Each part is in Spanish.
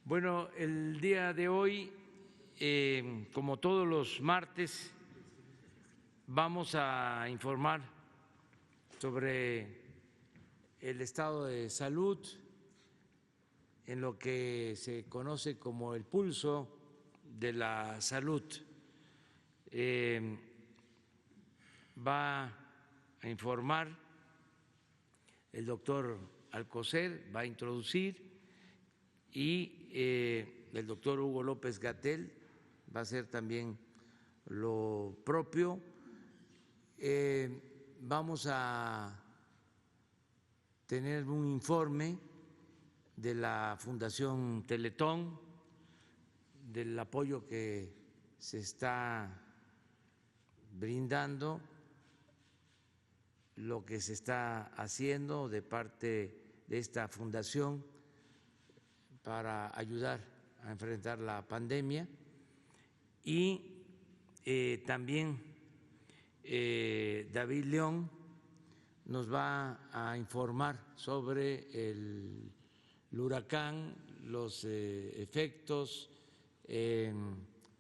Bueno, el día de hoy, como todos los martes, vamos a informar sobre el estado de salud en lo que se conoce como el pulso de la salud. Va a informar el doctor Alcocer, va a introducir, y el doctor Hugo López-Gatell va a hacer también lo propio. Vamos a tener un informe de la Fundación Teletón, del apoyo que se está brindando, lo que se está haciendo de parte de esta fundación para ayudar a enfrentar la pandemia, y también David León nos va a informar sobre el huracán, los efectos,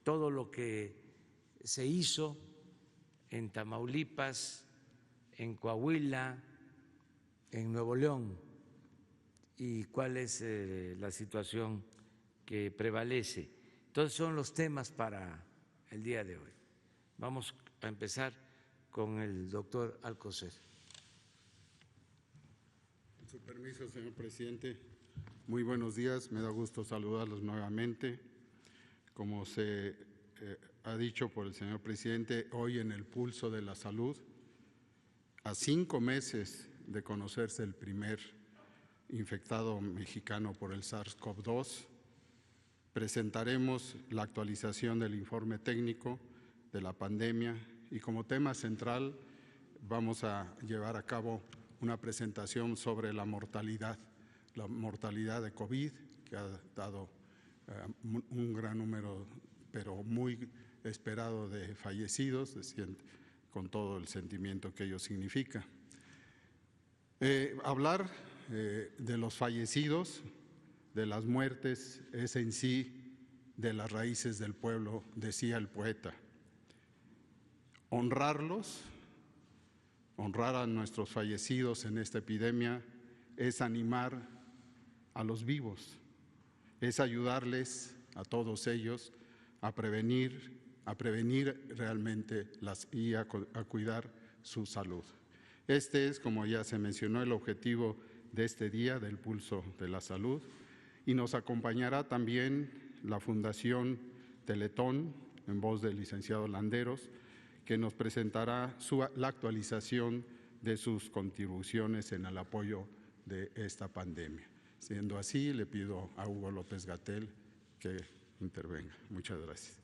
todo lo que se hizo en Tamaulipas, en Coahuila, en Nuevo León, y cuál es la situación que prevalece. Entonces son los temas para el día de hoy. Vamos a empezar con el doctor Alcocer. Con su permiso, señor presidente. Muy buenos días, me da gusto saludarlos nuevamente. Como se ha dicho por el señor presidente, hoy en el pulso de la salud, a 5 meses de conocerse el primer infectado mexicano por el SARS-CoV-2, presentaremos la actualización del informe técnico de la pandemia y como tema central vamos a llevar a cabo una presentación sobre la mortalidad de COVID, que ha dado un gran número, pero muy esperado, de fallecidos, con todo el sentimiento que ello significa. Hablar de los fallecidos, de las muertes, es en sí de las raíces del pueblo, decía el poeta. Honrarlos, honrar a nuestros fallecidos en esta epidemia, es animar a los vivos, es ayudarles a todos ellos a prevenir realmente y a cuidar su salud. Este es, como ya se mencionó, el objetivo de este día del pulso de la salud, y nos acompañará también la Fundación Teletón, en voz del licenciado Landeros, que nos presentará la actualización de sus contribuciones en el apoyo de esta pandemia. Siendo así, le pido a Hugo López-Gatell que intervenga. Muchas gracias.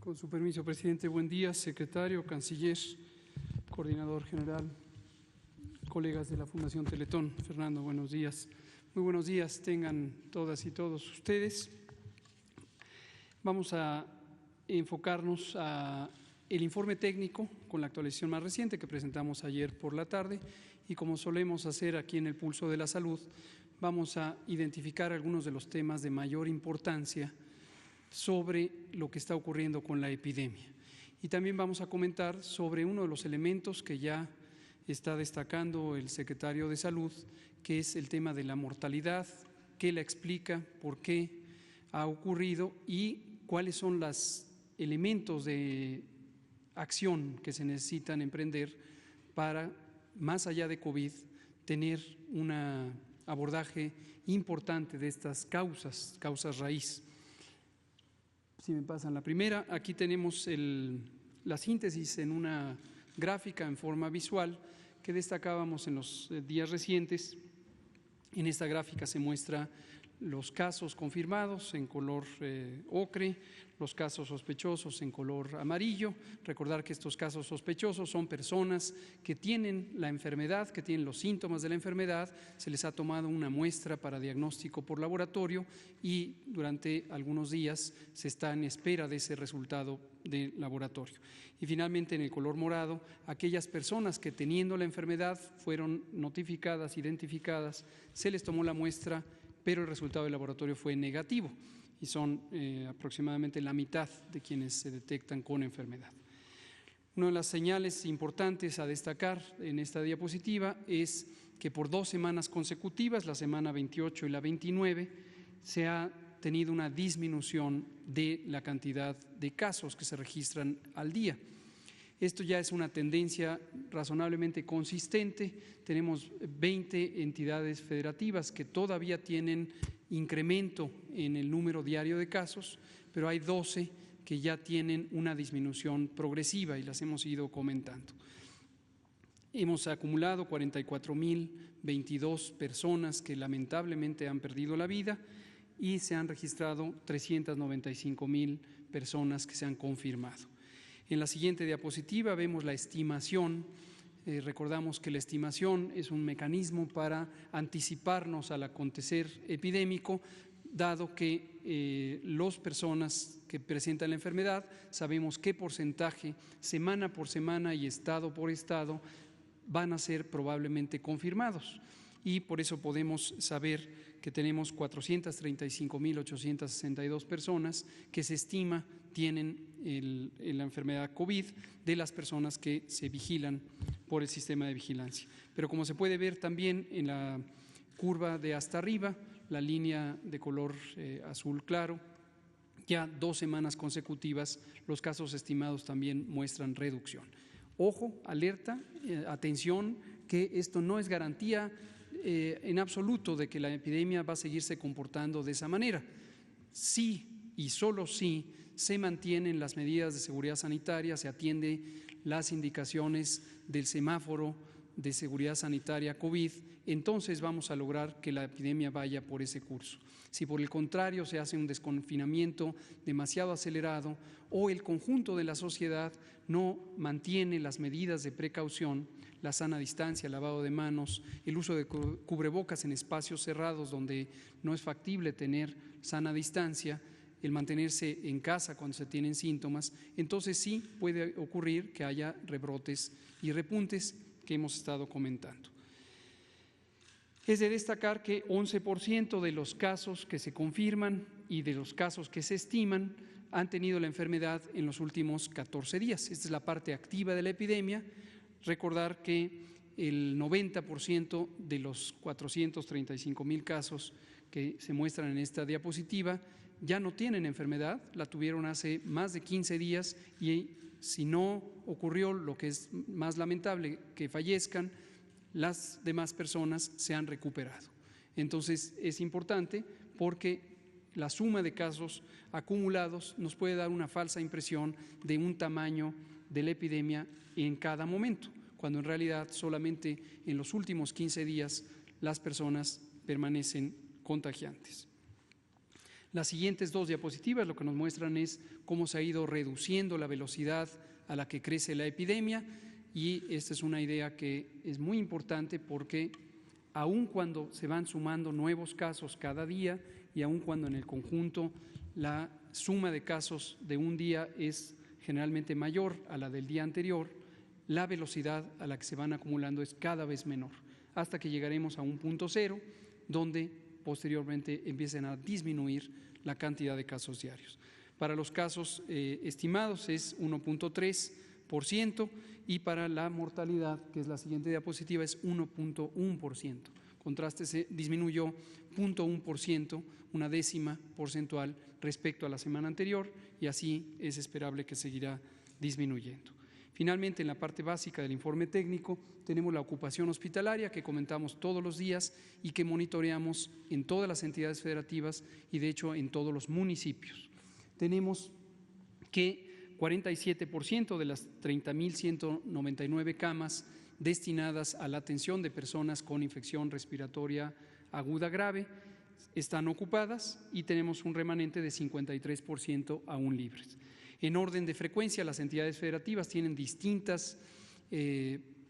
Con su permiso, presidente. Buen día, secretario, canciller, coordinador general, colegas de la Fundación Teletón. Fernando, buenos días. Muy buenos días tengan todas y todos ustedes. Vamos a enfocarnos a el informe técnico con la actualización más reciente que presentamos ayer por la tarde, y como solemos hacer aquí en el Pulso de la Salud, vamos a identificar algunos de los temas de mayor importancia sobre lo que está ocurriendo con la epidemia. Y también vamos a comentar sobre uno de los elementos que ya está destacando el secretario de Salud, que es el tema de la mortalidad, qué la explica, por qué ha ocurrido y cuáles son los elementos de acción que se necesitan emprender para, más allá de COVID, tener un abordaje importante de estas causas raíz. Si me pasan la primera, aquí tenemos la síntesis en una gráfica en forma visual que destacábamos en los días recientes. En esta gráfica se muestra los casos confirmados en color ocre, los casos sospechosos en color amarillo. Recordar que estos casos sospechosos son personas que tienen la enfermedad, que tienen los síntomas de la enfermedad, se les ha tomado una muestra para diagnóstico por laboratorio y durante algunos días se está en espera de ese resultado de laboratorio. Y finalmente, en el color morado, aquellas personas que teniendo la enfermedad fueron notificadas, identificadas, se les tomó la muestra, pero el resultado del laboratorio fue negativo y son aproximadamente la mitad de quienes se detectan con enfermedad. Una de las señales importantes a destacar en esta diapositiva es que por 2 semanas consecutivas, la semana 28 y la 29, se ha tenido una disminución de la cantidad de casos que se registran al día. Esto ya es una tendencia razonablemente consistente. Tenemos 20 entidades federativas que todavía tienen incremento en el número diario de casos, pero hay 12 que ya tienen una disminución progresiva y las hemos ido comentando. Hemos acumulado 44.022 personas que lamentablemente han perdido la vida y se han registrado 395.000 personas que se han confirmado. En la siguiente diapositiva vemos la estimación. Recordamos que la estimación es un mecanismo para anticiparnos al acontecer epidémico, dado que las personas que presentan la enfermedad sabemos qué porcentaje, semana por semana y estado por estado, van a ser probablemente confirmados. Y por eso podemos saber que tenemos 435.862 personas que se estima tienen la enfermedad COVID de las personas que se vigilan por el sistema de vigilancia. Pero como se puede ver también en la curva de hasta arriba, la línea de color azul claro, ya 2 semanas consecutivas los casos estimados también muestran reducción. Ojo, alerta, atención, que esto no es garantía en absoluto de que la epidemia va a seguirse comportando de esa manera. Sí y solo sí se mantienen las medidas de seguridad sanitaria, se atiende las indicaciones del semáforo de seguridad sanitaria COVID, entonces vamos a lograr que la epidemia vaya por ese curso. Si por el contrario se hace un desconfinamiento demasiado acelerado o el conjunto de la sociedad no mantiene las medidas de precaución, la sana distancia, el lavado de manos, el uso de cubrebocas en espacios cerrados donde no es factible tener sana distancia, el mantenerse en casa cuando se tienen síntomas, entonces sí puede ocurrir que haya rebrotes y repuntes que hemos estado comentando. Es de destacar que 11% de los casos que se confirman y de los casos que se estiman han tenido la enfermedad en los últimos 14 días. Esta es la parte activa de la epidemia. Recordar que el 90% de los 435.000 casos que se muestran en esta diapositiva ya no tienen enfermedad, la tuvieron hace más de 15 días y si no ocurrió lo que es más lamentable, que fallezcan, las demás personas se han recuperado. Entonces es importante porque la suma de casos acumulados nos puede dar una falsa impresión de un tamaño de la epidemia en cada momento, cuando en realidad solamente en los últimos 15 días las personas permanecen contagiantes. Las siguientes 2 diapositivas lo que nos muestran es cómo se ha ido reduciendo la velocidad a la que crece la epidemia y esta es una idea que es muy importante porque aun cuando se van sumando nuevos casos cada día y aun cuando en el conjunto la suma de casos de un día es generalmente mayor a la del día anterior, la velocidad a la que se van acumulando es cada vez menor, hasta que llegaremos a un punto cero donde posteriormente empiecen a disminuir la cantidad de casos diarios. Para los casos estimados es 1.3% y para la mortalidad, que es la siguiente diapositiva, es 1.1%. Contraste, se disminuyó 0.1%, una décima porcentual respecto a la semana anterior y así es esperable que seguirá disminuyendo. Finalmente, en la parte básica del informe técnico tenemos la ocupación hospitalaria que comentamos todos los días y que monitoreamos en todas las entidades federativas y de hecho en todos los municipios. Tenemos que 47% de las 30.199 camas destinadas a la atención de personas con infección respiratoria aguda grave están ocupadas y tenemos un remanente de 53% aún libres. En orden de frecuencia, las entidades federativas tienen distintas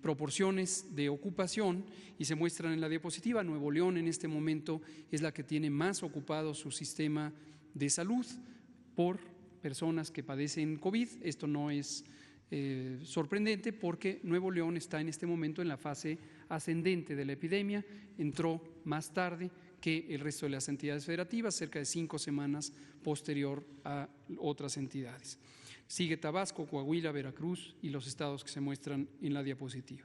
proporciones de ocupación y se muestran en la diapositiva. Nuevo León en este momento es la que tiene más ocupado su sistema de salud por personas que padecen COVID. Esto no es sorprendente porque Nuevo León está en este momento en la fase ascendente de la epidemia, entró más tarde que el resto de las entidades federativas, cerca de 5 semanas posterior a otras entidades. Sigue Tabasco, Coahuila, Veracruz y los estados que se muestran en la diapositiva.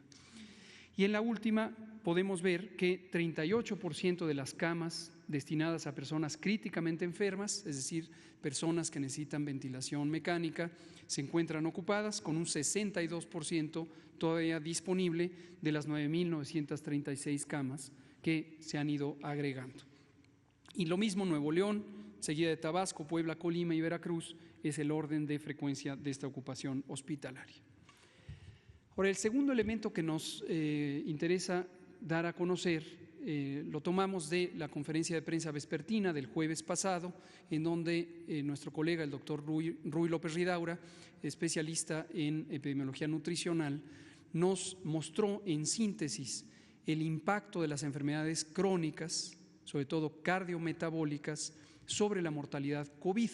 Y en la última podemos ver que 38% de las camas destinadas a personas críticamente enfermas, es decir, personas que necesitan ventilación mecánica, se encuentran ocupadas, con un 62% todavía disponible de las 9.936 camas que se han ido agregando. Y lo mismo Nuevo León, seguida de Tabasco, Puebla, Colima y Veracruz, es el orden de frecuencia de esta ocupación hospitalaria. Ahora, el segundo elemento que nos interesa dar a conocer lo tomamos de la conferencia de prensa vespertina del jueves pasado, en donde nuestro colega, el doctor Ruy López Ridaura, especialista en epidemiología nutricional, nos mostró en síntesis el impacto de las enfermedades crónicas, sobre todo cardiometabólicas, sobre la mortalidad COVID,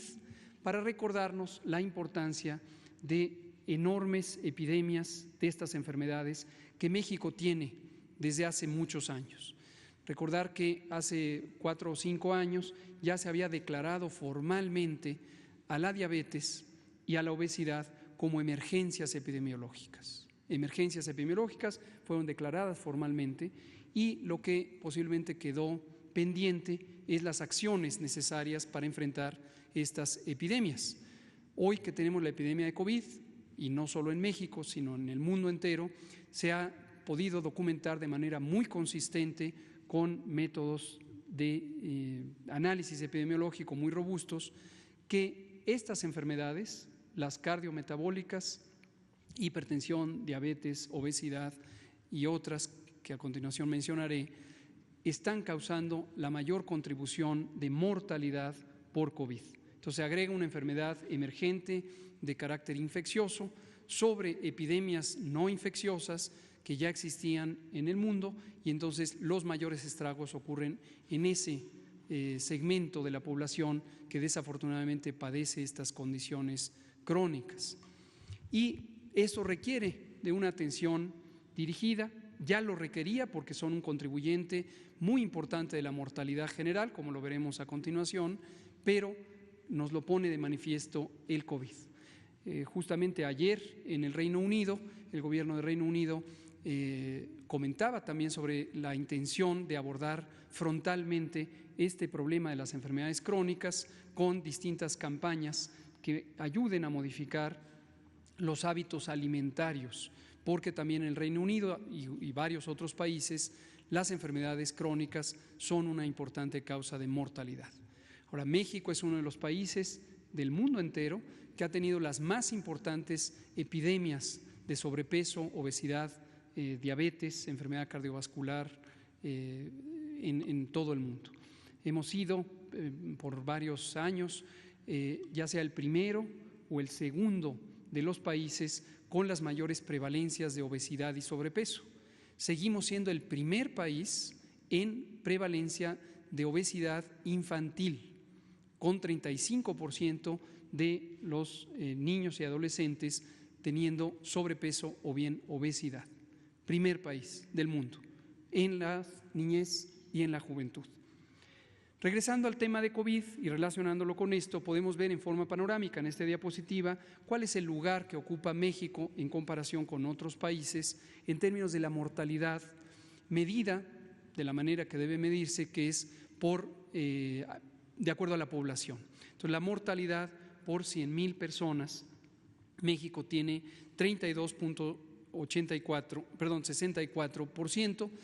para recordarnos la importancia de enormes epidemias de estas enfermedades que México tiene desde hace muchos años. Recordar que hace 4 o 5 años ya se había declarado formalmente a la diabetes y a la obesidad como emergencias epidemiológicas. Emergencias epidemiológicas fueron declaradas formalmente y lo que posiblemente quedó pendiente es las acciones necesarias para enfrentar estas epidemias. Hoy que tenemos la epidemia de COVID, y no solo en México, sino en el mundo entero, se ha podido documentar de manera muy consistente con métodos de análisis epidemiológico muy robustos que estas enfermedades, las cardiometabólicas, hipertensión, diabetes, obesidad y otras que a continuación mencionaré, están causando la mayor contribución de mortalidad por COVID. Entonces se agrega una enfermedad emergente de carácter infeccioso sobre epidemias no infecciosas que ya existían en el mundo y entonces los mayores estragos ocurren en ese segmento de la población que desafortunadamente padece estas condiciones crónicas. Y eso requiere de una atención dirigida, ya lo requería porque son un contribuyente muy importante de la mortalidad general, como lo veremos a continuación, pero nos lo pone de manifiesto el COVID. Justamente ayer en el Reino Unido, el gobierno del Reino Unido comentaba también sobre la intención de abordar frontalmente este problema de las enfermedades crónicas con distintas campañas que ayuden a modificar los hábitos alimentarios, porque también en el Reino Unido y varios otros países las enfermedades crónicas son una importante causa de mortalidad. Ahora, México es uno de los países del mundo entero que ha tenido las más importantes epidemias de sobrepeso, obesidad, diabetes, enfermedad cardiovascular en todo el mundo. Hemos sido por varios años ya sea el primero o el segundo de los países con las mayores prevalencias de obesidad y sobrepeso. Seguimos siendo el primer país en prevalencia de obesidad infantil, con 35% de los niños y adolescentes teniendo sobrepeso o bien obesidad. Primer país del mundo en la niñez y en la juventud. Regresando al tema de COVID y relacionándolo con esto, podemos ver en forma panorámica en esta diapositiva cuál es el lugar que ocupa México en comparación con otros países en términos de la mortalidad medida de la manera que debe medirse, que es de acuerdo a la población. Entonces, la mortalidad por 100,000 personas, México tiene 64%,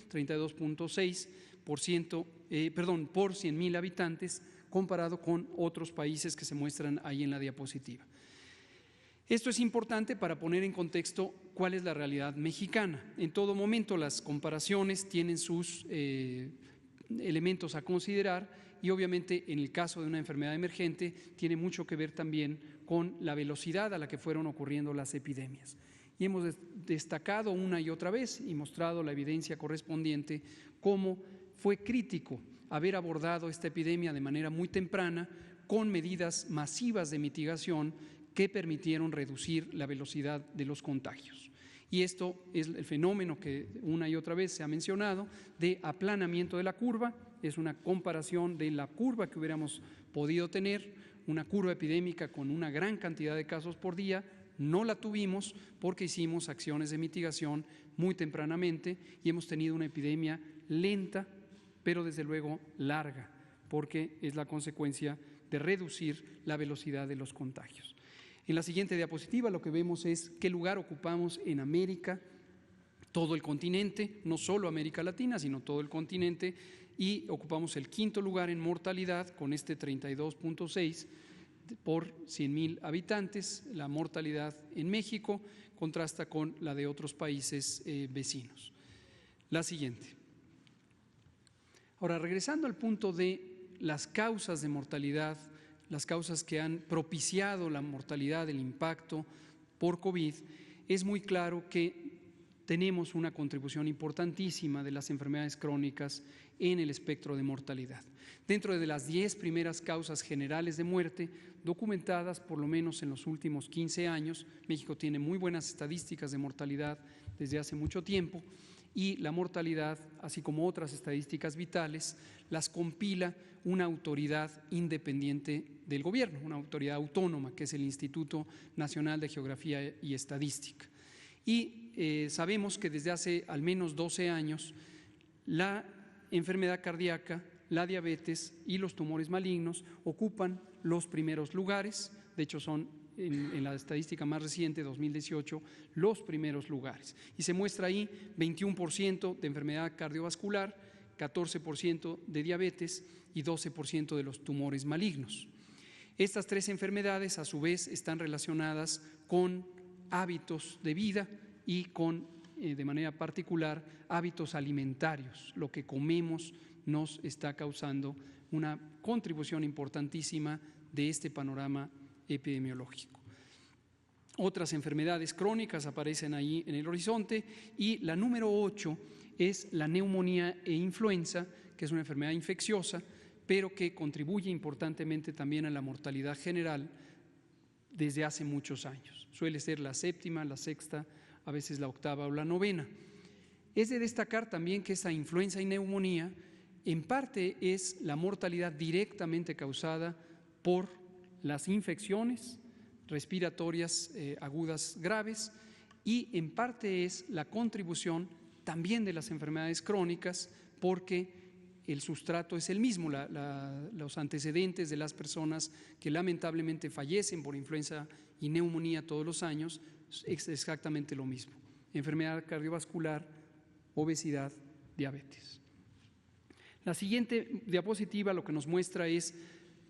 32.6%, por 100,000 habitantes, comparado con otros países que se muestran ahí en la diapositiva. Esto es importante para poner en contexto cuál es la realidad mexicana. En todo momento las comparaciones tienen sus elementos a considerar y obviamente en el caso de una enfermedad emergente tiene mucho que ver también con la velocidad a la que fueron ocurriendo las epidemias. Y hemos destacado una y otra vez y mostrado la evidencia correspondiente cómo fue crítico haber abordado esta epidemia de manera muy temprana con medidas masivas de mitigación que permitieron reducir la velocidad de los contagios. Y esto es el fenómeno que una y otra vez se ha mencionado de aplanamiento de la curva. Es una comparación de la curva que hubiéramos podido tener, una curva epidémica con una gran cantidad de casos por día. No la tuvimos porque hicimos acciones de mitigación muy tempranamente y hemos tenido una epidemia lenta, pero desde luego larga, porque es la consecuencia de reducir la velocidad de los contagios. En la siguiente diapositiva lo que vemos es qué lugar ocupamos en América, todo el continente, no solo América Latina, sino todo el continente, y ocupamos el 5º lugar en mortalidad con este 32.6 por 100,000 habitantes. La mortalidad en México contrasta con la de otros países vecinos. La siguiente. Ahora, regresando al punto de las causas de mortalidad, las causas que han propiciado la mortalidad, el impacto por COVID, es muy claro que tenemos una contribución importantísima de las enfermedades crónicas en el espectro de mortalidad. Dentro de las 10 primeras causas generales de muerte documentadas por lo menos en los últimos 15 años, México tiene muy buenas estadísticas de mortalidad desde hace mucho tiempo, y la mortalidad, así como otras estadísticas vitales, las compila una autoridad independiente del gobierno, una autoridad autónoma, que es el Instituto Nacional de Geografía y Estadística. Y sabemos que desde hace al menos 12 años la enfermedad cardíaca, la diabetes y los tumores malignos ocupan los primeros lugares. De hecho, son en la estadística más reciente, 2018, los primeros lugares. Y se muestra ahí 21% de enfermedad cardiovascular, 14% de diabetes y 12% de los tumores malignos. Estas 3 enfermedades, a su vez, están relacionadas con hábitos de vida y con, de manera particular, hábitos alimentarios. Lo que comemos nos está causando una contribución importantísima de este panorama epidemiológico. Otras enfermedades crónicas aparecen ahí en el horizonte, y la número 8 es la neumonía e influenza, que es una enfermedad infecciosa, pero que contribuye importantemente también a la mortalidad general desde hace muchos años. Suele ser la 7ª, la 6ª, a veces la 8ª o la 9ª. Es de destacar también que esa influenza y neumonía en parte es la mortalidad directamente causada por las infecciones respiratorias agudas graves, y en parte es la contribución también de las enfermedades crónicas, porque el sustrato es el mismo. Los antecedentes de las personas que lamentablemente fallecen por influenza y neumonía todos los años es exactamente lo mismo: enfermedad cardiovascular, obesidad, diabetes. La siguiente diapositiva lo que nos muestra es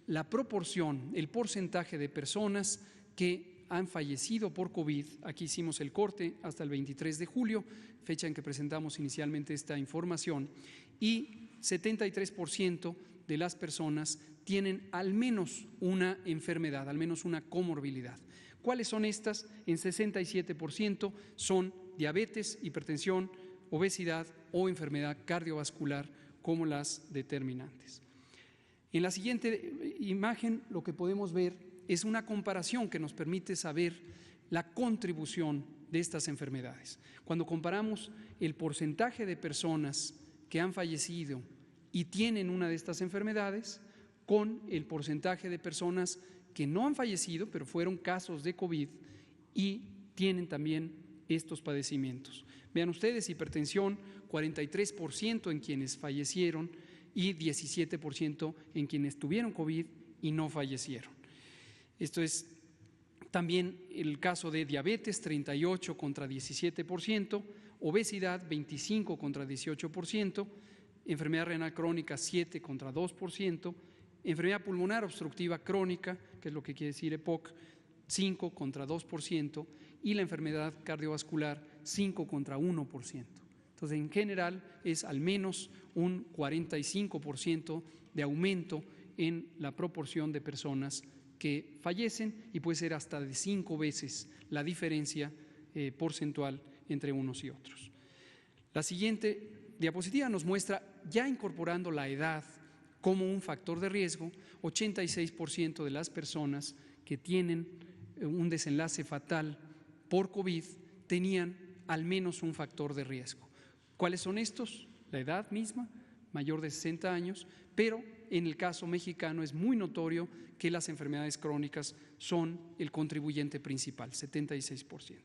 la proporción, el porcentaje de personas que han fallecido por COVID. Aquí hicimos el corte hasta el 23 de julio, fecha en que presentamos inicialmente esta información, y 73% de las personas tienen al menos una enfermedad, al menos una comorbilidad. ¿Cuáles son estas? En 67% son diabetes, hipertensión, obesidad o enfermedad cardiovascular como las determinantes. En la siguiente imagen lo que podemos ver es una comparación que nos permite saber la contribución de estas enfermedades. Cuando comparamos el porcentaje de personas que han fallecido y tienen una de estas enfermedades con el porcentaje de personas que no han fallecido, pero fueron casos de COVID y tienen también estos padecimientos. Vean ustedes, hipertensión, 43% en quienes fallecieron y 17% en quienes tuvieron COVID y no fallecieron. Esto es también el caso de diabetes, 38 contra 17%, obesidad, 25 contra 18%, enfermedad renal crónica, 7 contra 2%, enfermedad pulmonar obstructiva crónica, que es lo que quiere decir EPOC, 5 contra 2%, y la enfermedad cardiovascular, 5 contra 1%. Entonces, en general, es al menos un 45% de aumento en la proporción de personas que fallecen y puede ser hasta de 5 veces la diferencia porcentual entre unos y otros. La siguiente diapositiva nos muestra, ya incorporando la edad como un factor de riesgo, 86% de las personas que tienen un desenlace fatal por COVID tenían al menos un factor de riesgo. ¿Cuáles son estos? La edad misma, mayor de 60 años, pero en el caso mexicano es muy notorio que las enfermedades crónicas son el contribuyente principal, 76%.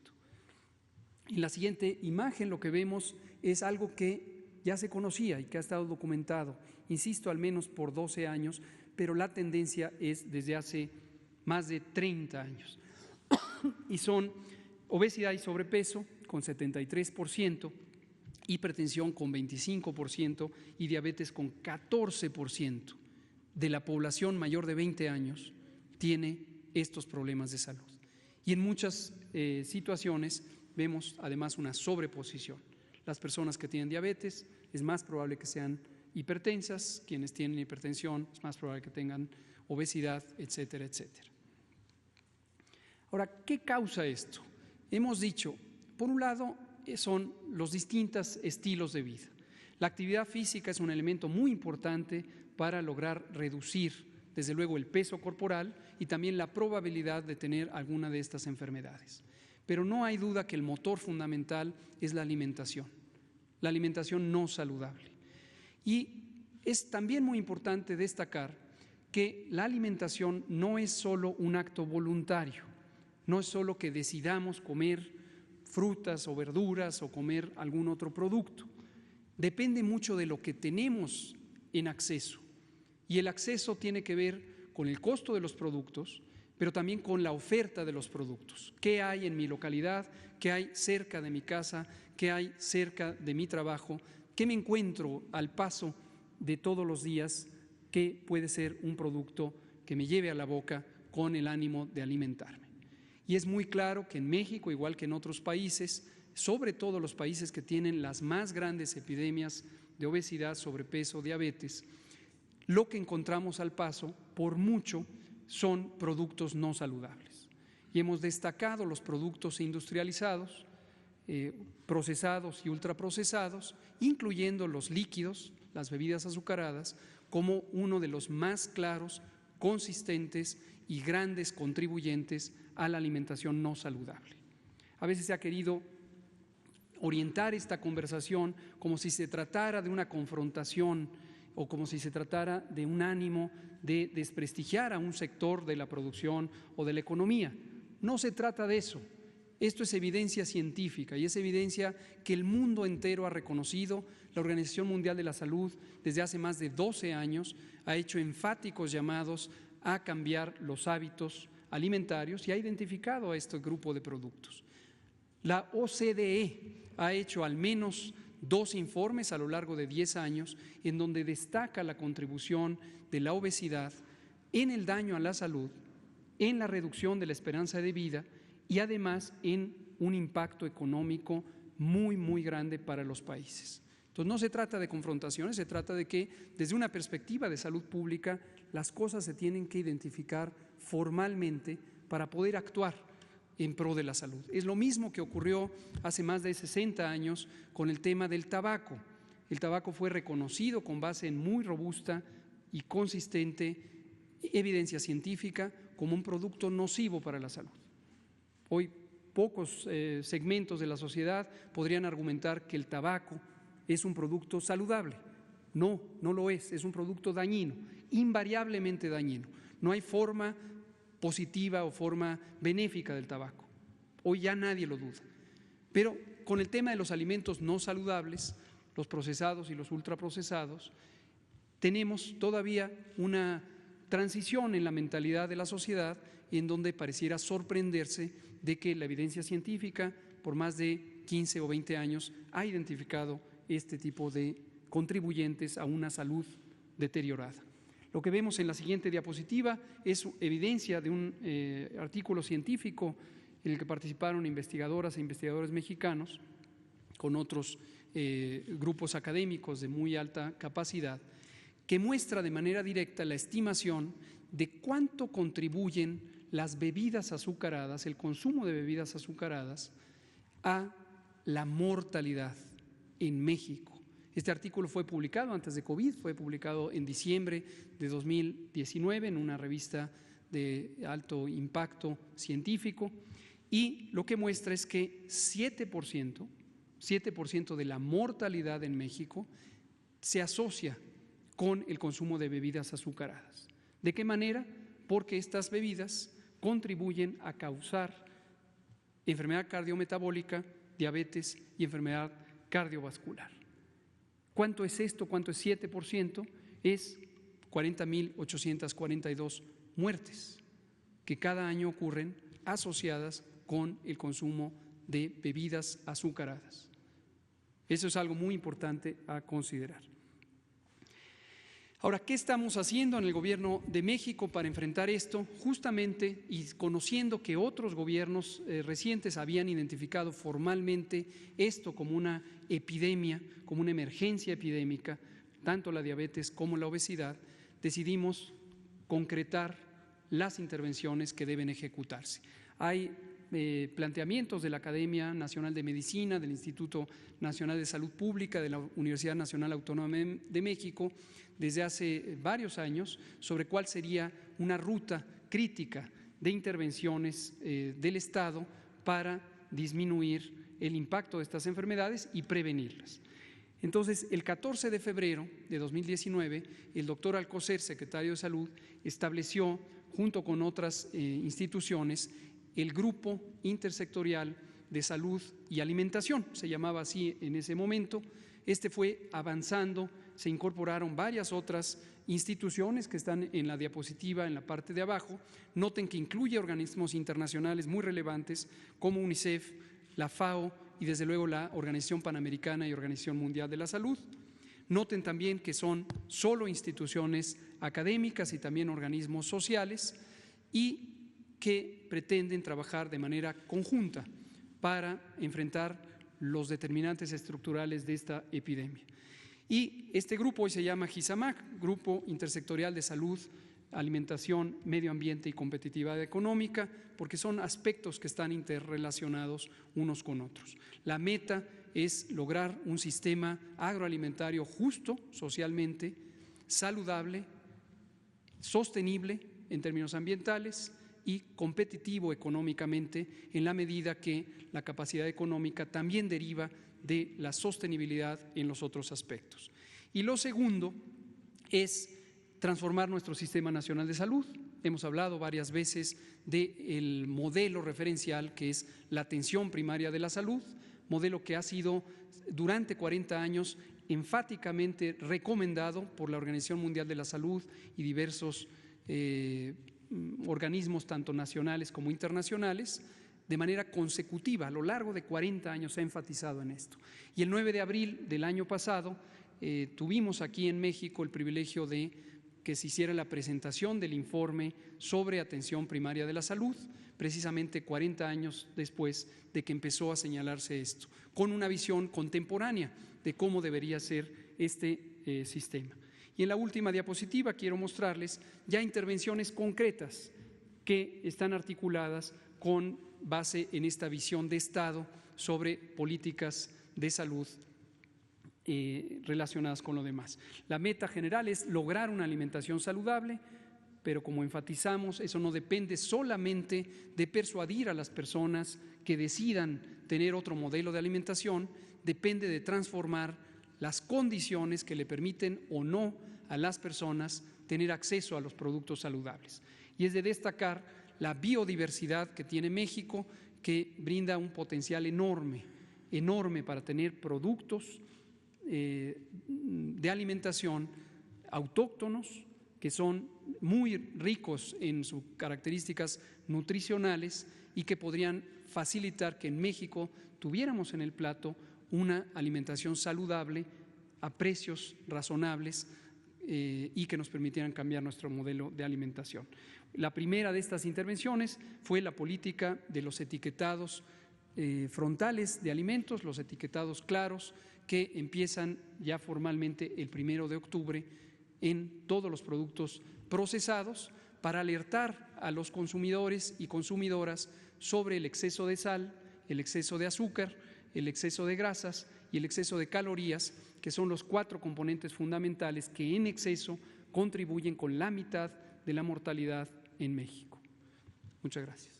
En la siguiente imagen lo que vemos es algo que ya se conocía y que ha estado documentado, insisto, al menos por 12 años, pero la tendencia es desde hace más de 30 años. Y son obesidad y sobrepeso con 73%, hipertensión con 25% y diabetes con 14% de la población mayor de 20 años tiene estos problemas de salud. Y en muchas situaciones vemos además una sobreposición. Las personas que tienen diabetes es más probable que sean hipertensas, quienes tienen hipertensión es más probable que tengan obesidad, etcétera, etcétera. Ahora, ¿qué causa esto? Hemos dicho, por un lado, son los distintos estilos de vida. La actividad física es un elemento muy importante para lograr reducir, desde luego, el peso corporal y también la probabilidad de tener alguna de estas enfermedades. Pero no hay duda que el motor fundamental es la alimentación no saludable. Y es también muy importante destacar que la alimentación no es solo un acto voluntario, no es solo que decidamos comer frutas o verduras o comer algún otro producto. Depende mucho de lo que tenemos en acceso. Y el acceso tiene que ver con el costo de los productos, pero también con la oferta de los productos. ¿Qué hay en mi localidad? ¿Qué hay cerca de mi casa? ¿Qué hay cerca de mi trabajo? ¿Qué me encuentro al paso de todos los días que puede ser un producto que me lleve a la boca con el ánimo de alimentarme? Y es muy claro que en México, igual que en otros países, sobre todo los países que tienen las más grandes epidemias de obesidad, sobrepeso, diabetes, lo que encontramos al paso, por mucho, son productos no saludables. Y hemos destacado los productos industrializados, procesados y ultraprocesados, incluyendo los líquidos, las bebidas azucaradas, como uno de los más claros, consistentes y grandes contribuyentes a la alimentación no saludable. A veces se ha querido orientar esta conversación como si se tratara de una confrontación o como si se tratara de un ánimo de desprestigiar a un sector de la producción o de la economía. No se trata de eso. Esto es evidencia científica y es evidencia que el mundo entero ha reconocido. La Organización Mundial de la Salud desde hace más de 12 años ha hecho enfáticos llamados a cambiar los hábitos alimentarios y ha identificado a este grupo de productos. La OCDE ha hecho al menos 2 informes a lo largo de 10 años en donde destaca la contribución de la obesidad en el daño a la salud, en la reducción de la esperanza de vida y además en un impacto económico muy, muy grande para los países. Entonces no se trata de confrontaciones, se trata de que desde una perspectiva de salud pública las cosas se tienen que identificar formalmente para poder actuar en pro de la salud. Es lo mismo que ocurrió hace más de 60 años con el tema del tabaco. El tabaco fue reconocido con base en muy robusta y consistente evidencia científica como un producto nocivo para la salud. Hoy pocos segmentos de la sociedad podrían argumentar que el tabaco es un producto saludable. No, no lo es un producto dañino, invariablemente dañino. No hay forma positiva o forma benéfica del tabaco. Hoy ya nadie lo duda. Pero con el tema de los alimentos no saludables, los procesados y los ultraprocesados, tenemos todavía una transición en la mentalidad de la sociedad en donde pareciera sorprenderse de que la evidencia científica por más de 15 o 20 años ha identificado este tipo de contribuyentes a una salud deteriorada. Lo que vemos en la siguiente diapositiva es evidencia de un artículo científico en el que participaron investigadoras e investigadores mexicanos con otros grupos académicos de muy alta capacidad, que muestra de manera directa la estimación de cuánto contribuyen las bebidas azucaradas, el consumo de bebidas azucaradas, a la mortalidad en México. Este artículo fue publicado antes de COVID, fue publicado en diciembre de 2019 en una revista de alto impacto científico, y lo que muestra es que 7% de la mortalidad en México se asocia con el consumo de bebidas azucaradas. ¿De qué manera? Porque estas bebidas contribuyen a causar enfermedad cardiometabólica, diabetes y enfermedad cardiovascular. ¿Cuánto es esto? ¿Cuánto es 7%? Es 40.842 muertes que cada año ocurren asociadas con el consumo de bebidas azucaradas. Eso es algo muy importante a considerar. Ahora, ¿qué estamos haciendo en el Gobierno de México para enfrentar esto? Justamente, y conociendo que otros gobiernos recientes habían identificado formalmente esto como una epidemia, como una emergencia epidémica, tanto la diabetes como la obesidad, decidimos concretar las intervenciones que deben ejecutarse. Hay planteamientos de la Academia Nacional de Medicina, del Instituto Nacional de Salud Pública, de la Universidad Nacional Autónoma de México, desde hace varios años, sobre cuál sería una ruta crítica de intervenciones del Estado para disminuir el impacto de estas enfermedades y prevenirlas. Entonces, el 14 de febrero de 2019, el doctor Alcocer, secretario de Salud, estableció, junto con otras instituciones, el Grupo Intersectorial de Salud y Alimentación, se llamaba así en ese momento. Este fue avanzando, se incorporaron varias otras instituciones que están en la diapositiva en la parte de abajo. Noten que incluye organismos internacionales muy relevantes como UNICEF, la FAO y desde luego la Organización Panamericana y Organización Mundial de la Salud. Noten también que son solo instituciones académicas y también organismos sociales y que pretenden trabajar de manera conjunta para enfrentar los determinantes estructurales de esta epidemia. Y este grupo hoy se llama GISAMAC, Grupo Intersectorial de Salud, Alimentación, Medio Ambiente y Competitividad Económica, porque son aspectos que están interrelacionados unos con otros. La meta es lograr un sistema agroalimentario justo socialmente, saludable, sostenible en términos ambientales y competitivo económicamente, en la medida que la capacidad económica también deriva de la sostenibilidad en los otros aspectos. Y lo segundo es transformar nuestro Sistema Nacional de Salud. Hemos hablado varias veces del modelo referencial que es la atención primaria de la salud, modelo que ha sido durante 40 años enfáticamente recomendado por la Organización Mundial de la Salud y diversos organismos tanto nacionales como internacionales, de manera consecutiva. A lo largo de 40 años se ha enfatizado en esto. Y el 9 de abril del año pasado tuvimos aquí en México el privilegio de que se hiciera la presentación del informe sobre atención primaria de la salud, precisamente 40 años después de que empezó a señalarse esto, con una visión contemporánea de cómo debería ser este sistema. Y en la última diapositiva quiero mostrarles ya intervenciones concretas que están articuladas con base en esta visión de Estado sobre políticas de salud relacionadas con lo demás. La meta general es lograr una alimentación saludable, pero como enfatizamos, eso no depende solamente de persuadir a las personas que decidan tener otro modelo de alimentación, depende de transformar las condiciones que le permiten o no a las personas tener acceso a los productos saludables. Y es de destacar la biodiversidad que tiene México, que brinda un potencial enorme para tener productos de alimentación autóctonos que son muy ricos en sus características nutricionales y que podrían facilitar que en México tuviéramos en el plato una alimentación saludable a precios razonables y que nos permitieran cambiar nuestro modelo de alimentación. La primera de estas intervenciones fue la política de los etiquetados frontales de alimentos, los etiquetados claros, que empiezan ya formalmente el 1 de octubre en todos los productos procesados para alertar a los consumidores y consumidoras sobre el exceso de sal, el exceso de azúcar, el exceso de grasas y el exceso de calorías, que son los 4 componentes fundamentales que en exceso contribuyen con la mitad de la mortalidad en México. Muchas gracias.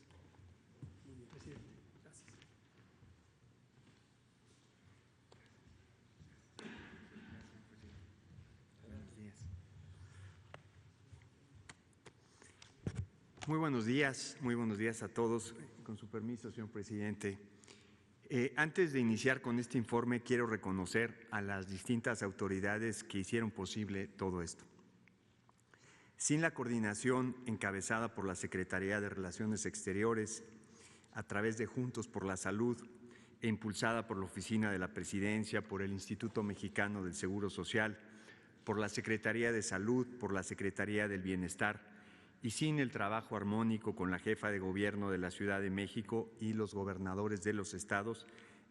Muy buenos días a todos. Con su permiso, señor presidente. Antes de iniciar con este informe, quiero reconocer a las distintas autoridades que hicieron posible todo esto. Sin la coordinación encabezada por la Secretaría de Relaciones Exteriores, a través de Juntos por la Salud e impulsada por la Oficina de la Presidencia, por el Instituto Mexicano del Seguro Social, por la Secretaría de Salud, por la Secretaría del Bienestar, y sin el trabajo armónico con la jefa de gobierno de la Ciudad de México y los gobernadores de los estados,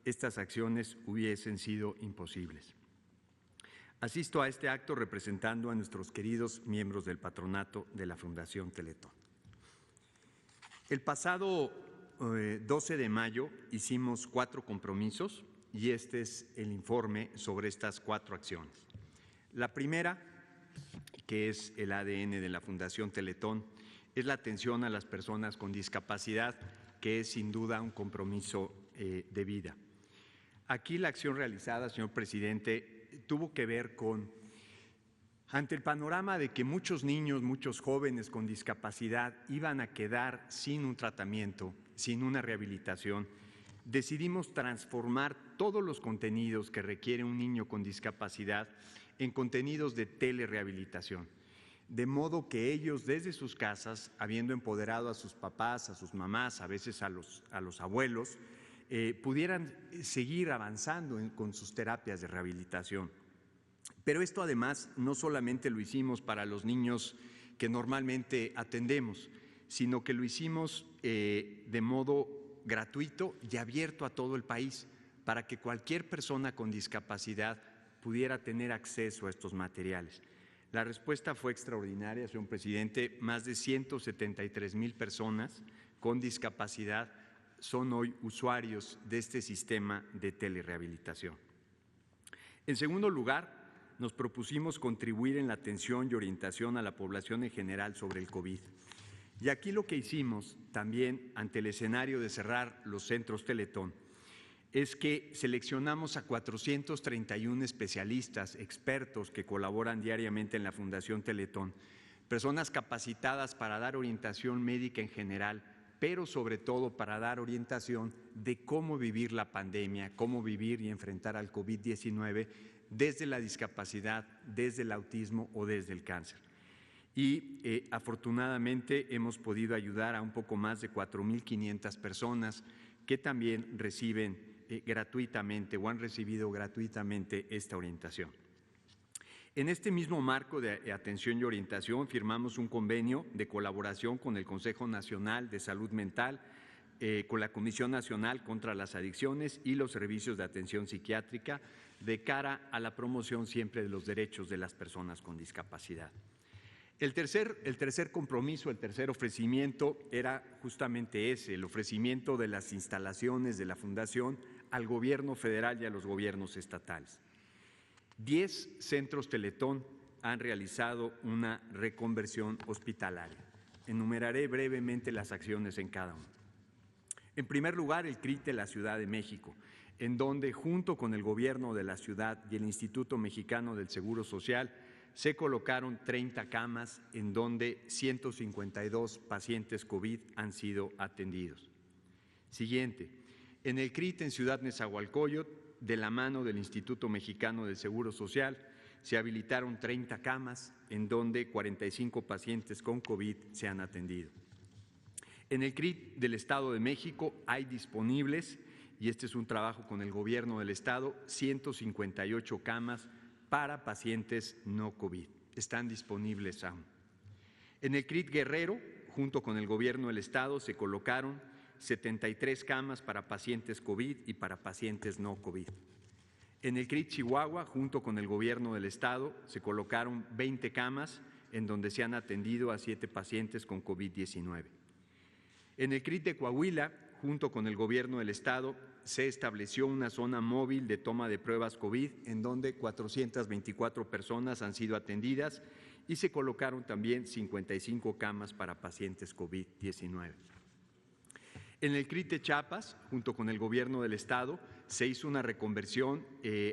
estas acciones hubiesen sido imposibles. Asisto a este acto representando a nuestros queridos miembros del patronato de la Fundación Teletón. El pasado 12 de mayo hicimos 4 compromisos y este es el informe sobre estas 4 acciones. La primera, que es el ADN de la Fundación Teletón, es la atención a las personas con discapacidad, que es sin duda un compromiso de vida. Aquí la acción realizada, señor presidente, tuvo que ver con, ante el panorama de que muchos niños, muchos jóvenes con discapacidad iban a quedar sin un tratamiento, sin una rehabilitación, decidimos transformar todos los contenidos que requiere un niño con discapacidad en contenidos de telerehabilitación, de modo que ellos desde sus casas, habiendo empoderado a sus papás, a sus mamás, a veces a los abuelos, pudieran seguir avanzando con sus terapias de rehabilitación. Pero esto además no solamente lo hicimos para los niños que normalmente atendemos, sino que lo hicimos de modo gratuito y abierto a todo el país, para que cualquier persona con discapacidad pudiera tener acceso a estos materiales. La respuesta fue extraordinaria, señor presidente. Más de 173,000 personas con discapacidad son hoy usuarios de este sistema de telerehabilitación. En segundo lugar, nos propusimos contribuir en la atención y orientación a la población en general sobre el COVID. Y aquí lo que hicimos también ante el escenario de cerrar los centros Teletón es que seleccionamos a 431 especialistas, expertos que colaboran diariamente en la Fundación Teletón, personas capacitadas para dar orientación médica en general, pero sobre todo para dar orientación de cómo vivir la pandemia, cómo vivir y enfrentar al COVID-19 desde la discapacidad, desde el autismo o desde el cáncer. Y afortunadamente hemos podido ayudar a un poco más de 4,500 personas que también reciben gratuitamente o han recibido gratuitamente esta orientación. En este mismo marco de atención y orientación firmamos un convenio de colaboración con el Consejo Nacional de Salud Mental, con la Comisión Nacional contra las Adicciones y los servicios de atención psiquiátrica de cara a la promoción siempre de los derechos de las personas con discapacidad. El tercer compromiso, el tercer ofrecimiento era justamente ese, el ofrecimiento de las instalaciones de la Fundación al Gobierno federal y a los gobiernos estatales. 10 centros Teletón han realizado una reconversión hospitalaria. Enumeraré brevemente las acciones en cada uno. En primer lugar, el CRIT de la Ciudad de México, en donde junto con el Gobierno de la ciudad y el Instituto Mexicano del Seguro Social se colocaron 30 camas en donde 152 pacientes COVID han sido atendidos. Siguiente, en el CRIT en Ciudad Nezahualcóyotl, de la mano del Instituto Mexicano del Seguro Social, se habilitaron 30 camas en donde 45 pacientes con COVID se han atendido. En el CRIT del Estado de México hay disponibles, y este es un trabajo con el Gobierno del Estado, 158 camas para pacientes no COVID. Están disponibles aún. En el CRIT Guerrero, junto con el Gobierno del Estado, se colocaron 73 camas para pacientes COVID y para pacientes no COVID. En el CRIT Chihuahua, junto con el Gobierno del Estado, se colocaron 20 camas en donde se han atendido a 7 pacientes con COVID-19. En el CRIT de Coahuila, junto con el Gobierno del Estado, se estableció una zona móvil de toma de pruebas COVID en donde 424 personas han sido atendidas y se colocaron también 55 camas para pacientes COVID-19. En el CRIT de Chiapas, junto con el Gobierno del Estado, se hizo una reconversión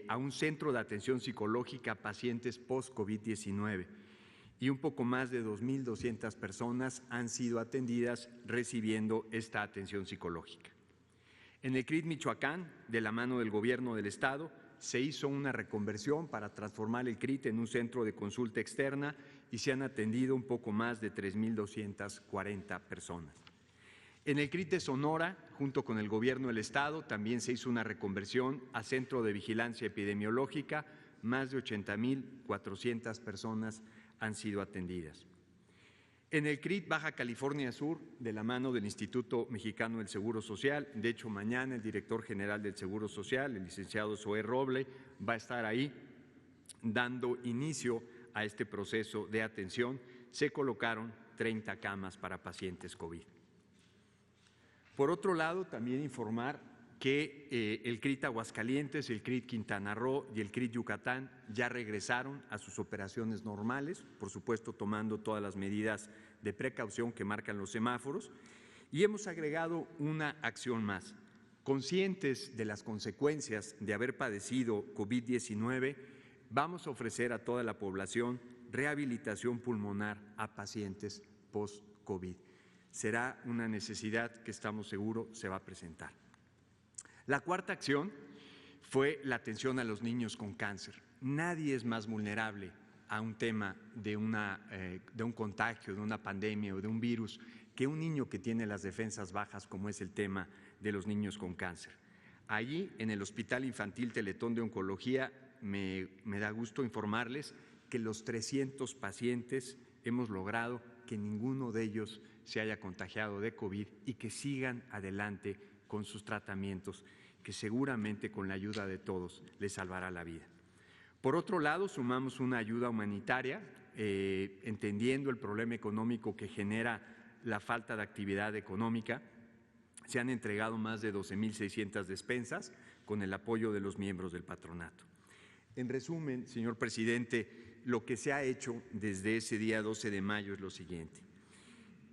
a un centro de atención psicológica a pacientes post-COVID-19 y un poco más de 2.200 personas han sido atendidas recibiendo esta atención psicológica. En el CRIT Michoacán, de la mano del Gobierno del Estado, se hizo una reconversión para transformar el CRIT en un centro de consulta externa y se han atendido un poco más de 3.240 personas. En el CRIT de Sonora, junto con el Gobierno del Estado, también se hizo una reconversión a centro de vigilancia epidemiológica. Más de 80.400 personas han sido atendidas. En el CRIT Baja California Sur, de la mano del Instituto Mexicano del Seguro Social, de hecho mañana el director general del Seguro Social, el licenciado Zoé Roble, va a estar ahí dando inicio a este proceso de atención. Se colocaron 30 camas para pacientes COVID. Por otro lado, también informar que el CRIT Aguascalientes, el CRIT Quintana Roo y el CRIT Yucatán ya regresaron a sus operaciones normales, por supuesto tomando todas las medidas de precaución que marcan los semáforos, y hemos agregado una acción más. Conscientes de las consecuencias de haber padecido COVID-19, vamos a ofrecer a toda la población rehabilitación pulmonar a pacientes post-COVID. Será una necesidad que estamos seguros se va a presentar. La cuarta acción fue la atención a los niños con cáncer. Nadie es más vulnerable a un tema de un contagio, de una pandemia o de un virus que un niño que tiene las defensas bajas, como es el tema de los niños con cáncer. Allí, en el Hospital Infantil Teletón de Oncología, me da gusto informarles que los 300 pacientes hemos logrado que ninguno de ellos se haya contagiado de COVID y que sigan adelante con sus tratamientos, que seguramente con la ayuda de todos les salvará la vida. Por otro lado, sumamos una ayuda humanitaria, entendiendo el problema económico que genera la falta de actividad económica. Se han entregado más de 12.600 despensas con el apoyo de los miembros del patronato. En resumen, señor presidente, lo que se ha hecho desde ese día 12 de mayo es lo siguiente.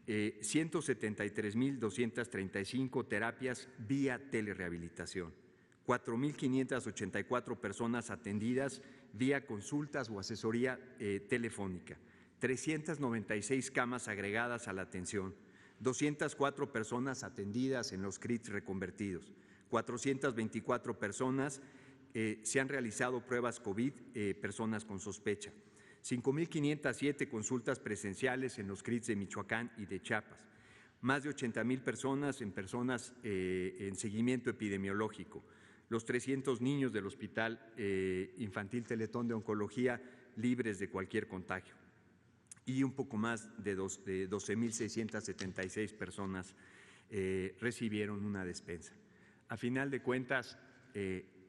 173.235 terapias vía telerehabilitación, 4.584 personas atendidas vía consultas o asesoría telefónica, 396 camas agregadas a la atención, 204 personas atendidas en los CRITs reconvertidos, 424 personas se han realizado pruebas COVID, personas con sospecha. 5.507 consultas presenciales en los CRITs de Michoacán y de Chiapas, más de 80.000 personas en seguimiento epidemiológico, los 300 niños del Hospital Infantil Teletón de Oncología libres de cualquier contagio y un poco más de 12.676 personas recibieron una despensa. A final de cuentas,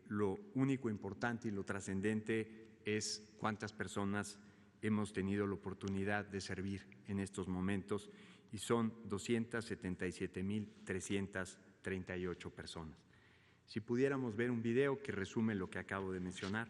lo único importante y lo trascendente es cuántas personas hemos tenido la oportunidad de servir en estos momentos y son 277.338 personas. Si pudiéramos ver un video que resume lo que acabo de mencionar.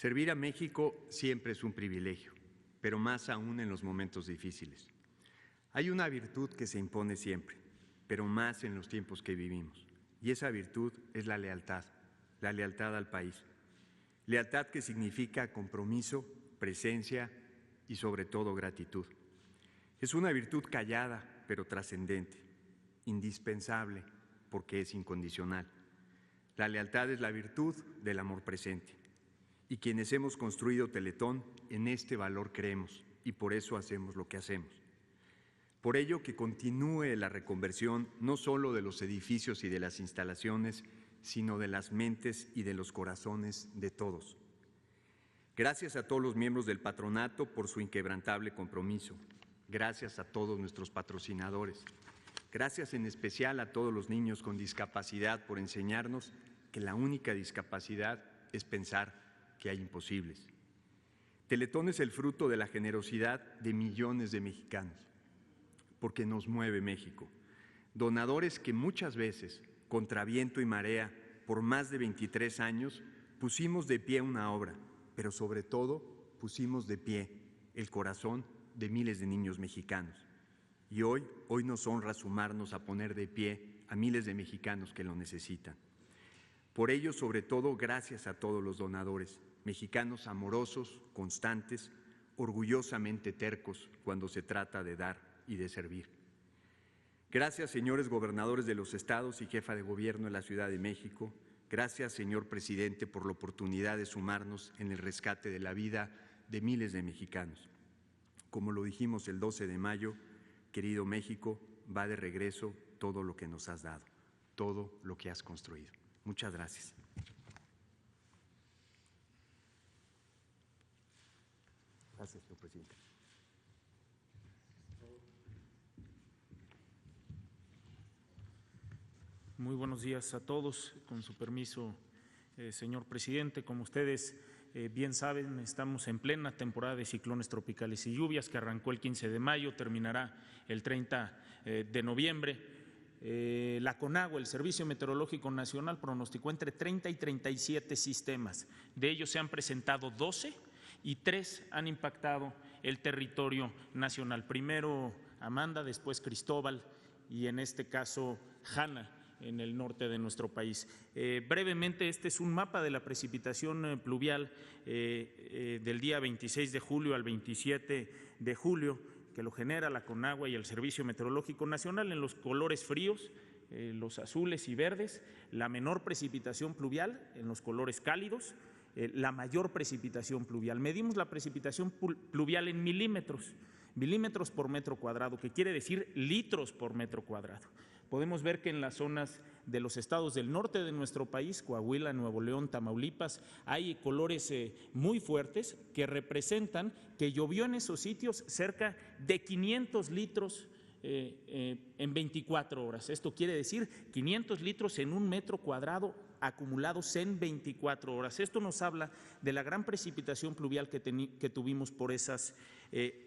Servir a México siempre es un privilegio, pero más aún en los momentos difíciles. Hay una virtud que se impone siempre, pero más en los tiempos que vivimos, y esa virtud es la lealtad al país. Lealtad que significa compromiso, presencia y sobre todo gratitud. Es una virtud callada, pero trascendente, indispensable porque es incondicional. La lealtad es la virtud del amor presente. Y quienes hemos construido Teletón, en este valor creemos y por eso hacemos lo que hacemos. Por ello, que continúe la reconversión no solo de los edificios y de las instalaciones, sino de las mentes y de los corazones de todos. Gracias a todos los miembros del patronato por su inquebrantable compromiso. Gracias a todos nuestros patrocinadores. Gracias en especial a todos los niños con discapacidad por enseñarnos que la única discapacidad es pensar que hay imposibles. Teletón es el fruto de la generosidad de millones de mexicanos, porque nos mueve México. Donadores que muchas veces, contra viento y marea, por más de 23 años, pusimos de pie una obra, pero sobre todo pusimos de pie el corazón de miles de niños mexicanos. Y hoy nos honra sumarnos a poner de pie a miles de mexicanos que lo necesitan. Por ello, sobre todo, gracias a todos los donadores, mexicanos amorosos, constantes, orgullosamente tercos cuando se trata de dar y de servir. Gracias, señores gobernadores de los estados y jefa de gobierno de la Ciudad de México. Gracias, señor presidente, por la oportunidad de sumarnos en el rescate de la vida de miles de mexicanos. Como lo dijimos el 12 de mayo, querido México, va de regreso todo lo que nos has dado, todo lo que has construido. Muchas gracias. Gracias, señor presidente. Muy buenos días a todos. Con su permiso, señor presidente, como ustedes bien saben, estamos en plena temporada de ciclones tropicales y lluvias que arrancó el 15 de mayo, terminará el 30 de noviembre. La CONAGUA, el Servicio Meteorológico Nacional, pronosticó entre 30 y 37 sistemas. De ellos se han presentado 12 y 3 han impactado el territorio nacional. Primero Amanda, después Cristóbal y en este caso Hanna, en el norte de nuestro país. Brevemente, este es un mapa de la precipitación pluvial del día 26 de julio al 27 de julio, que lo genera la CONAGUA y el Servicio Meteorológico Nacional en los colores fríos, los azules y verdes, la menor precipitación pluvial en los colores cálidos, la mayor precipitación pluvial. Medimos la precipitación pluvial en milímetros por metro cuadrado, que quiere decir litros por metro cuadrado. Podemos ver que en las zonas de los estados del norte de nuestro país, Coahuila, Nuevo León, Tamaulipas, hay colores muy fuertes que representan que llovió en esos sitios cerca de 500 litros en 24 horas. Esto quiere decir 500 litros en un metro cuadrado acumulados en 24 horas. Esto nos habla de la gran precipitación pluvial que tuvimos por esas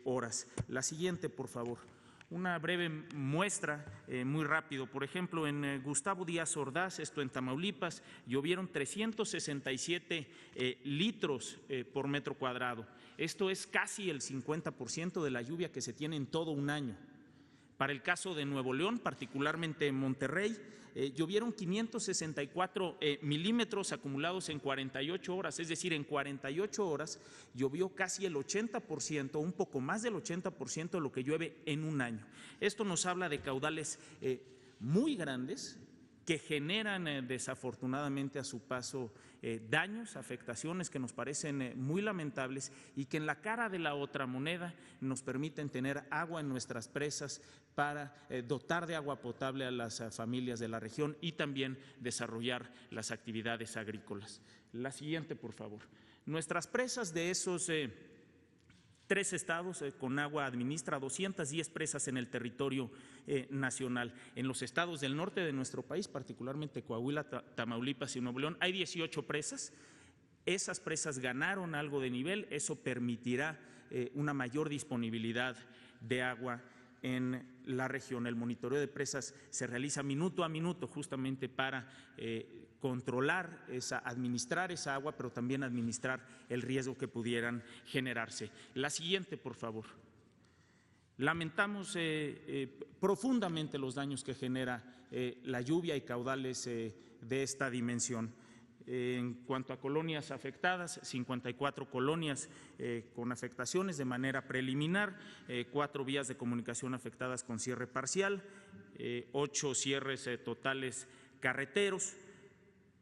horas. La siguiente, por favor. Una breve muestra, muy rápido. Por ejemplo, en Gustavo Díaz Ordaz, esto en Tamaulipas, llovieron 367 litros por metro cuadrado. Esto es casi el 50% de la lluvia que se tiene en todo un año. Para el caso de Nuevo León, particularmente en Monterrey, llovieron 564 milímetros acumulados en 48 horas, es decir, en 48 horas llovió casi el 80%, un poco más del 80% de lo que llueve en un año. Esto nos habla de caudales muy grandes que generan desafortunadamente a su paso daños, afectaciones que nos parecen muy lamentables y que en la cara de la otra moneda nos permiten tener agua en nuestras presas para dotar de agua potable a las familias de la región y también desarrollar las actividades agrícolas. La siguiente, por favor. Nuestras presas de esos 3 estados, CONAGUA administra 210 presas en el territorio nacional. En los estados del norte de nuestro país, particularmente Coahuila, Tamaulipas y Nuevo León, hay 18 presas. Esas presas ganaron algo de nivel, eso permitirá una mayor disponibilidad de agua en la región. El monitoreo de presas se realiza minuto a minuto justamente para controlar, administrar esa agua, pero también administrar el riesgo que pudieran generarse. La siguiente, por favor. Lamentamos profundamente los daños que genera la lluvia y caudales de esta dimensión. En cuanto a colonias afectadas, 54 colonias con afectaciones de manera preliminar, 4 vías de comunicación afectadas con cierre parcial, 8 cierres totales carreteros,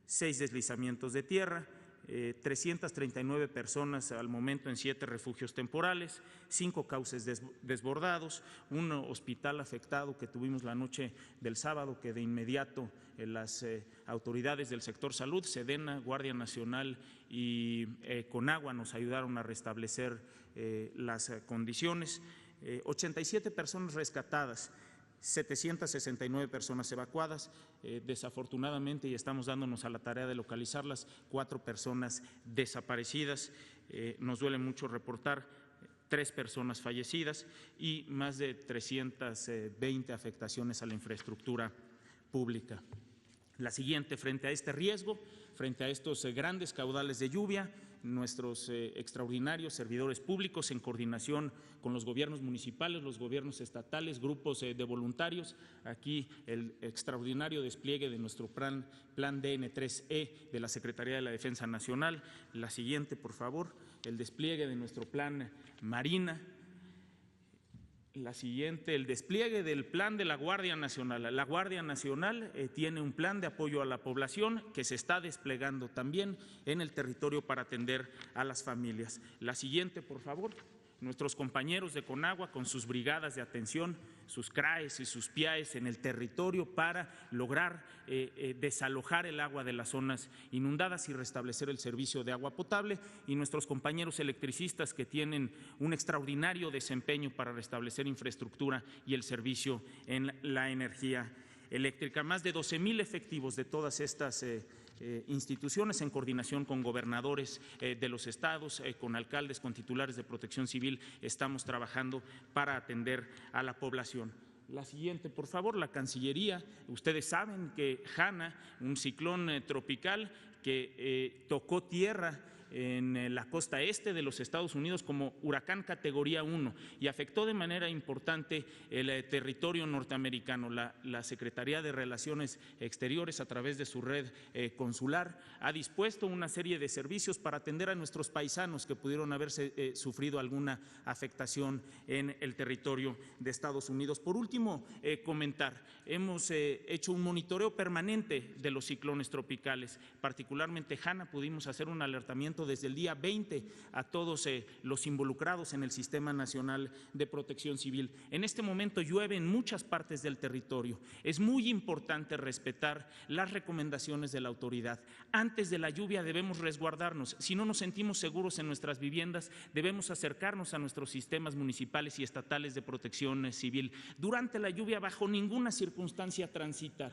6 deslizamientos de tierra, 339 personas al momento en 7 refugios temporales, 5 cauces desbordados, un hospital afectado que tuvimos la noche del sábado, que de inmediato las autoridades del sector salud, Sedena, Guardia Nacional y Conagua nos ayudaron a restablecer las condiciones, 87 personas rescatadas, 769 personas evacuadas, desafortunadamente, y estamos dándonos a la tarea de localizarlas, 4 personas desaparecidas. Nos duele mucho reportar 3 personas fallecidas y más de 320 afectaciones a la infraestructura pública. La siguiente, frente a este riesgo, frente a estos grandes caudales de lluvia, nuestros extraordinarios servidores públicos, en coordinación con los gobiernos municipales, los gobiernos estatales, grupos de voluntarios, aquí el extraordinario despliegue de nuestro plan DN3E de la Secretaría de la Defensa Nacional. La siguiente, por favor, el despliegue de nuestro plan Marina. La siguiente, el despliegue del plan de la Guardia Nacional. La Guardia Nacional tiene un plan de apoyo a la población que se está desplegando también en el territorio para atender a las familias. La siguiente, por favor. Nuestros compañeros de Conagua con sus brigadas de atención, sus CRAES y sus PIAES en el territorio para lograr desalojar el agua de las zonas inundadas y restablecer el servicio de agua potable, y nuestros compañeros electricistas que tienen un extraordinario desempeño para restablecer infraestructura y el servicio en la energía eléctrica. Más de 12,000 efectivos de todas estas instituciones en coordinación con gobernadores de los estados, con alcaldes, con titulares de Protección Civil, estamos trabajando para atender a la población. La siguiente, por favor, la Cancillería. Ustedes saben que Hanna, un ciclón tropical que tocó tierra en la costa este de los Estados Unidos como huracán categoría 1 y afectó de manera importante el territorio norteamericano. La Secretaría de Relaciones Exteriores, a través de su red consular, ha dispuesto una serie de servicios para atender a nuestros paisanos que pudieron haberse sufrido alguna afectación en el territorio de Estados Unidos. Por último, comentar, hemos hecho un monitoreo permanente de los ciclones tropicales, particularmente Hanna. Pudimos hacer un alertamiento desde el día 20 a todos los involucrados en el Sistema Nacional de Protección Civil. En este momento llueve en muchas partes del territorio. Es muy importante respetar las recomendaciones de la autoridad. Antes de la lluvia debemos resguardarnos. Si no nos sentimos seguros en nuestras viviendas, debemos acercarnos a nuestros sistemas municipales y estatales de protección civil. Durante la lluvia, bajo ninguna circunstancia transitar.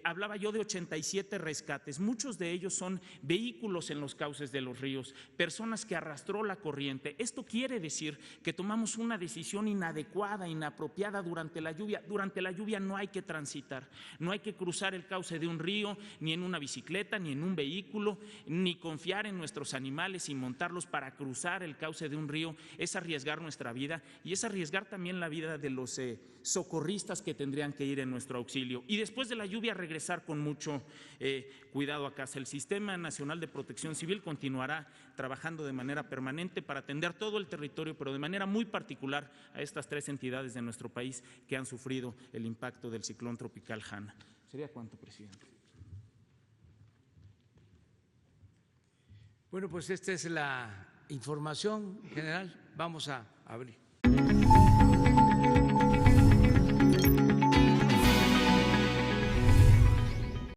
Hablaba yo de 87 rescates, muchos de ellos son vehículos en los cauces de los ríos, personas que arrastró la corriente. Esto quiere decir que tomamos una decisión inadecuada, inapropiada durante la lluvia. Durante la lluvia no hay que transitar, no hay que cruzar el cauce de un río, ni en una bicicleta, ni en un vehículo, ni confiar en nuestros animales y montarlos para cruzar el cauce de un río. Es arriesgar nuestra vida y es arriesgar también la vida de los socorristas que tendrían que ir en nuestro auxilio. Y después de la lluvia regresar con mucho cuidado a casa. El Sistema Nacional de Protección Civil continuará trabajando de manera permanente para atender todo el territorio, pero de manera muy particular a estas 3 entidades de nuestro país que han sufrido el impacto del ciclón tropical Hanna. ¿Sería cuánto, presidente? Bueno, pues esta es la información general. Vamos a abrir.